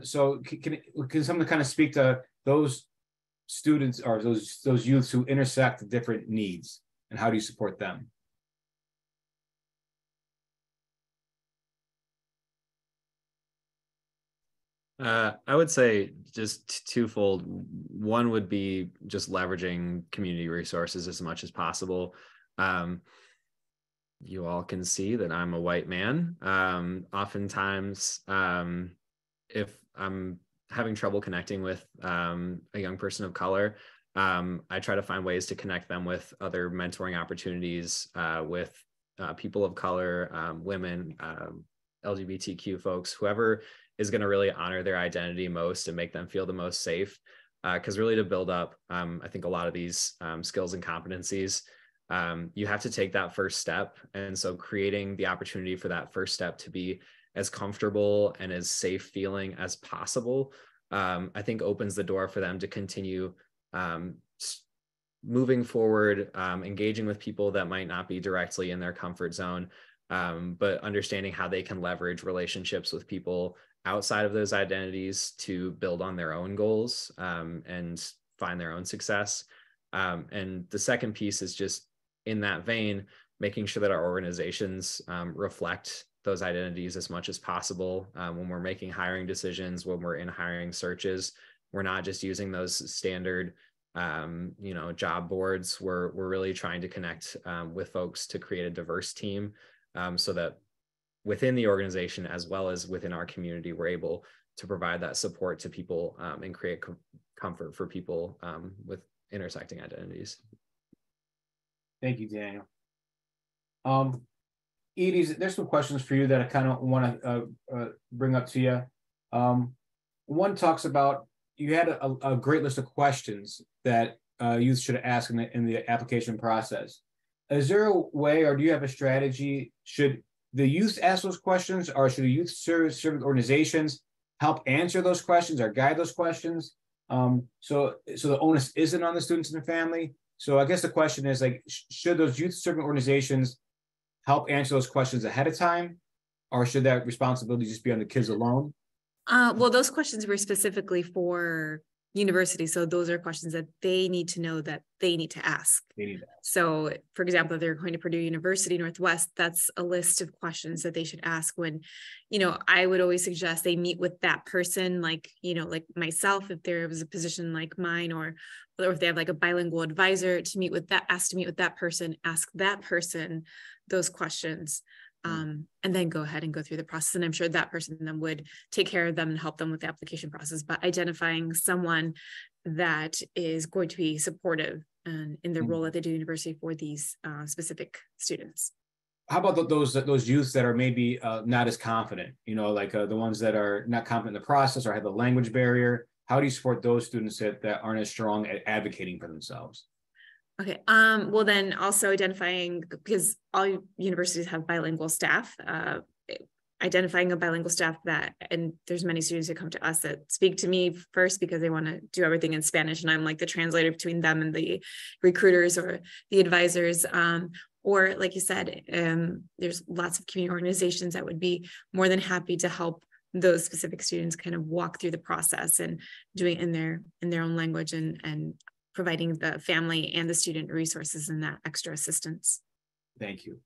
So can someone kind of speak to those students or those youths who intersect the different needs, and how do you support them? I would say just twofold. One would be just leveraging community resources as much as possible. You all can see that I'm a white man. Oftentimes, if I'm having trouble connecting with a young person of color, I try to find ways to connect them with other mentoring opportunities with people of color, women, LGBTQ folks, whoever is going to really honor their identity most and make them feel the most safe. Because really to build up, I think a lot of these skills and competencies, you have to take that first step. And so creating the opportunity for that first step to be as comfortable and as safe feeling as possible, I think opens the door for them to continue moving forward, engaging with people that might not be directly in their comfort zone, but understanding how they can leverage relationships with people outside of those identities to build on their own goals and find their own success. And the second piece is just in that vein, making sure that our organizations reflect those identities as much as possible. When we're making hiring decisions, when we're in hiring searches, we're not just using those standard job boards. We're really trying to connect with folks to create a diverse team so that within the organization, as well as within our community, we're able to provide that support to people and create comfort for people with intersecting identities. Thank you, Daniel. Edie, there's some questions for you that I kind of want to bring up to you. One talks about, you had a great list of questions that youth should ask in the application process. Is there a way, or do you have a strategy? Should the youth ask those questions, or should the youth service organizations help answer those questions or guide those questions? So the onus isn't on the students and the family. So I guess the question is, like, should those youth serving organizations help answer those questions ahead of time, or should that responsibility just be on the kids alone? Well, those questions were specifically for universities. So those are questions that they need to know that they need to ask. So for example, if they're going to Purdue University Northwest, that's a list of questions that they should ask when, I would always suggest they meet with that person, like myself, if there was a position like mine, or if they have like a bilingual advisor, to meet with that person, ask that person those questions. And then go ahead and go through the process. And I'm sure that person then would take care of them and help them with the application process, but identifying someone that is going to be supportive in their role at the university for these specific students. How about those youths that are maybe not as confident, like the ones that are not confident in the process or have a language barrier? How do you support those students that aren't as strong at advocating for themselves? Okay. Well, then also identifying, because all universities have bilingual staff, identifying a bilingual staff and there's many students who come to us that speak to me first because they want to do everything in Spanish, and I'm like the translator between them and the recruiters or the advisors. Or like you said, there's lots of community organizations that would be more than happy to help those specific students kind of walk through the process and doing it in their own language and providing the family and the student resources and that extra assistance. Think you.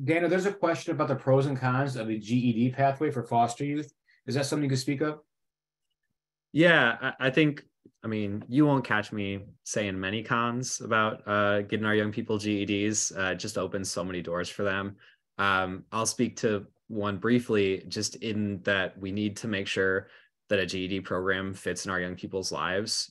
Dana, there's a question about the pros and cons of the GED pathway for foster youth. Is that something you could speak of? Yeah, I think, you won't catch me saying many cons about getting our young people GEDs. It just opens so many doors for them. I'll speak to one briefly, just in that we need to make sure that a GED program fits in our young people's lives.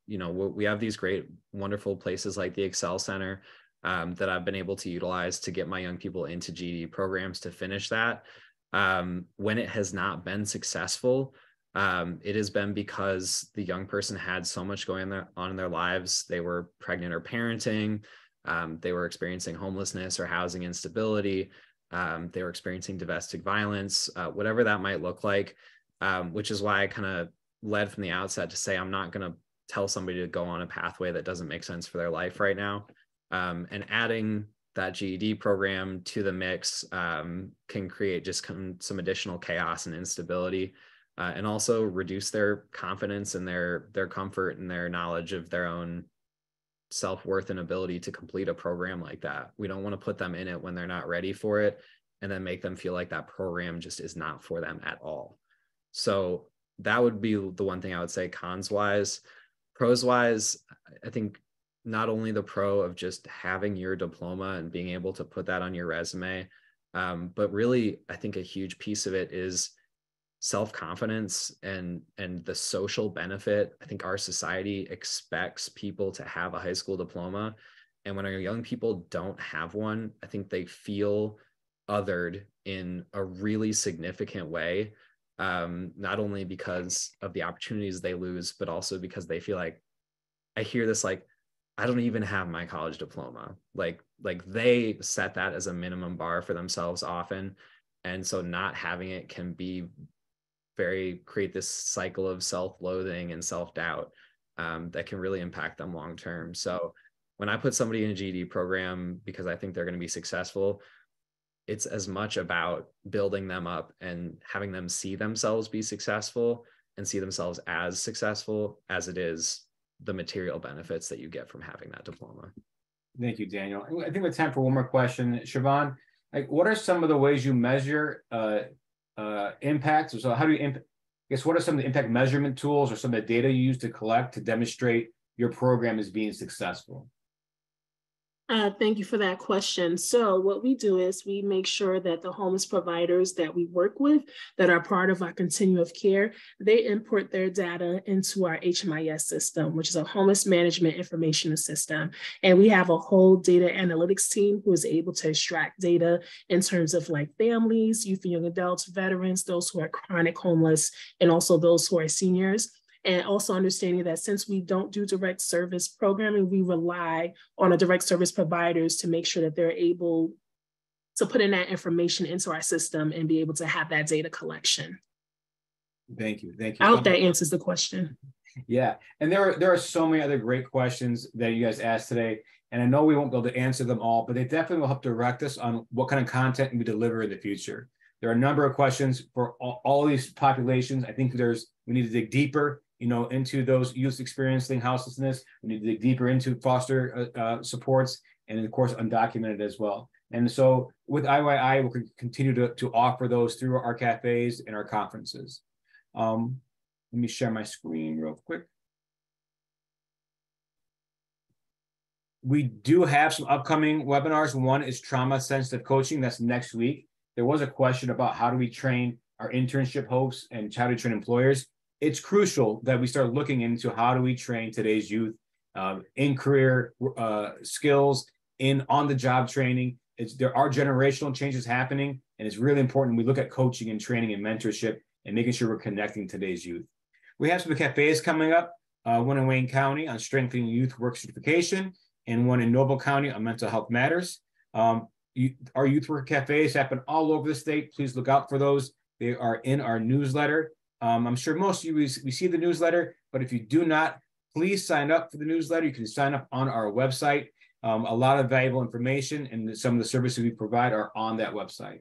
We have these great, wonderful places like the Excel Center that I've been able to utilize to get my young people into GED programs to finish that. When it has not been successful, it has been because the young person had so much going on in their lives. They were pregnant or parenting. They were experiencing homelessness or housing instability. They were experiencing domestic violence, whatever that might look like, which is why I kind of led from the outset to say I'm not going to tell somebody to go on a pathway that doesn't make sense for their life right now. And adding that GED program to the mix can create just some additional chaos and instability, and also reduce their confidence and their comfort and their knowledge of their own self-worth and ability to complete a program like that. We don't want to put them in it when they're not ready for it and then make them feel like that program just is not for them at all. So that would be the one thing I would say cons wise. Pros wise, I think not only the pro of just having your diploma and being able to put that on your resume, but really I think a huge piece of it is self-confidence and the social benefit. I think our society expects people to have a high school diploma, and when our young people don't have one, I think they feel othered in a really significant way, not only because of the opportunities they lose, but also because they feel like, I hear this like, I don't even have my college diploma. Like they set that as a minimum bar for themselves often, and so not having it can be create this cycle of self-loathing and self-doubt that can really impact them long term. So when I put somebody in a GED program because I think they're going to be successful, it's as much about building them up and having them see themselves be successful and see themselves as successful as it is the material benefits that you get from having that diploma. Thank you, Daniel. I think we have time for one more question. Siobhan, like, what are some of the ways you measure impacts? So how do you, I guess, what are some of the impact measurement tools or some of the data you use to collect to demonstrate your program is being successful? Thank you for that question. So what we do is we make sure that the homeless providers that we work with that are part of our continuum of care, they import their data into our HMIS system, which is a homeless management information system. And we have a whole data analytics team who is able to extract data in terms of like families, youth and young adults, veterans, those who are chronic homeless, and also those who are seniors. And also understanding that since we don't do direct service programming, we rely on a direct service providers to make sure that they're able to put in that information into our system and be able to have that data collection. Thank you. Thank you. I hope that answers the question. Yeah. And there are so many other great questions that you guys asked today. And I know we won't be able to answer them all, but they definitely will help direct us on what kind of content we deliver in the future. There are a number of questions for all these populations. I think we need to dig deeper, into those youth experiencing houselessness. We need to dig deeper into foster supports, and of course, undocumented as well. And so with IYI, we'll continue to offer those through our cafes and our conferences. Let me share my screen real quick. We do have some upcoming webinars. One is trauma sensitive coaching. That's next week. There was a question about how do we train our internship hosts and how to train employers. It's crucial that we start looking into how do we train today's youth in career skills, in on-the-job training. There are generational changes happening, and it's really important we look at coaching and training and mentorship and making sure we're connecting today's youth. We have some cafes coming up, one in Wayne County on strengthening youth work certification, and one in Noble County on mental health matters. Our youth work cafes happen all over the state. Please look out for those. They are in our newsletter. I'm sure most of you receive the newsletter, but if you do not, please sign up for the newsletter. You can sign up on our website. A lot of valuable information and some of the services we provide are on that website.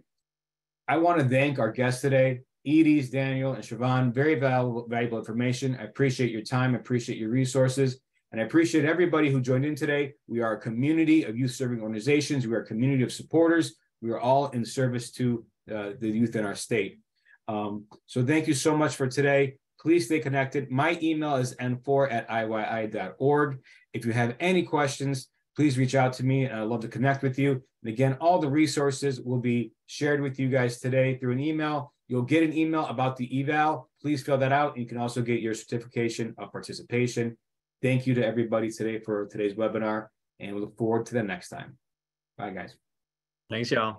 I want to thank our guests today, Edie, Daniel, and Siobhan. Very valuable information. I appreciate your time. I appreciate your resources. And I appreciate everybody who joined in today. We are a community of youth serving organizations. We are a community of supporters. We are all in service to the youth in our state. So thank you so much for today. Please stay connected. My email is n4@iyyi.org. If you have any questions, please reach out to me. I'd love to connect with you. And again, all the resources will be shared with you guys today through an email. You'll get an email about the eval. Please fill that out. And you can also get your certification of participation. Thank you to everybody today for today's webinar. and we look forward to them next time. Bye, guys. Thanks, y'all.